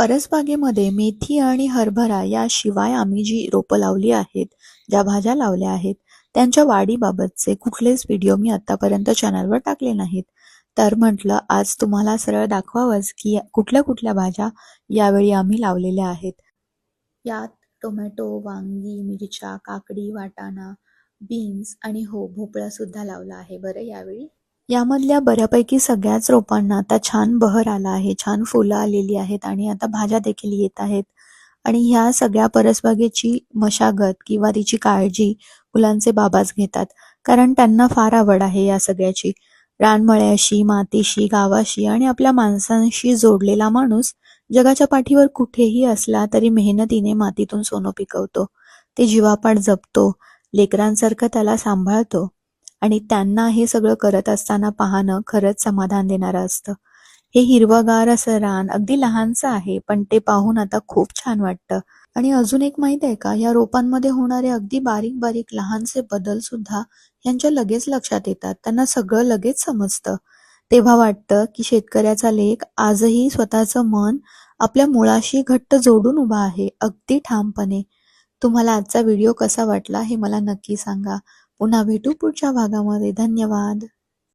परसबागेमध्ये मेथी आणि हरभरा याशिवाय आम्ही जी रोपं लावली आहेत, ज्या भाज्या लावल्या आहेत, त्यांच्या वाढीबाबतचे कुठलेच व्हिडिओ मी आत्तापर्यंत चॅनलवर टाकले नाहीत. तर म्हटलं आज तुम्हाला सरळ दाखवावंच की कुठल्या कुठल्या भाज्या यावेळी आम्ही लावलेल्या आहेत. यात टोमॅटो, वांगी, मिरच्या, काकडी, वाटाणा, बीन्स आणि हो भोपळासुद्धा लावला आहे बरं यावेळी. यामधल्या बऱ्यापैकी सगळ्याच रोपांना आता छान बहर आला आहे, छान फुलं आलेली आहेत आणि आता भाज्या देखील येत आहेत. आणि ह्या सगळ्या परसबागेची मशागत किंवा तिची काळजी मुलांचे बाबाच घेतात, कारण त्यांना फार आवड आहे या सगळ्याची. रानमळ्याशी, मातीशी, गावाशी आणि आपल्या माणसांशी जोडलेला माणूस जगाच्या पाठीवर कुठेही असला तरी मेहनतीने मातीतून सोनं पिकवतो. ते जीवापाड जपतो, लेकरांसारखं त्याला सांभाळतो आणि त्यांना हे सगळं करत असताना पाहणं खरंच समाधान देणारं असतं. हे हिरवंगार असं रान अगदी लहानसं आहे, पण ते पाहून आता खूप छान वाटतं. आणि अजून एक माहित आहे का, या रोपांमध्ये होणारे अगदी बारीक बारीक लहानसे बदल सुद्धा यांच्या लगेच लक्षात येतात. त्यांना सगळं लगेच समजतं. तेव्हा वाटतं की शेतकऱ्याचा लेक आजही स्वतःचं मन आपल्या मुळाशी घट्ट जोडून उभा आहे, अगदी ठामपणे. तुम्हाला आजचा व्हिडिओ कसा वाटला हे मला नक्की सांगा. पुन्हा भेटू पुढच्या भागामध्ये. धन्यवाद.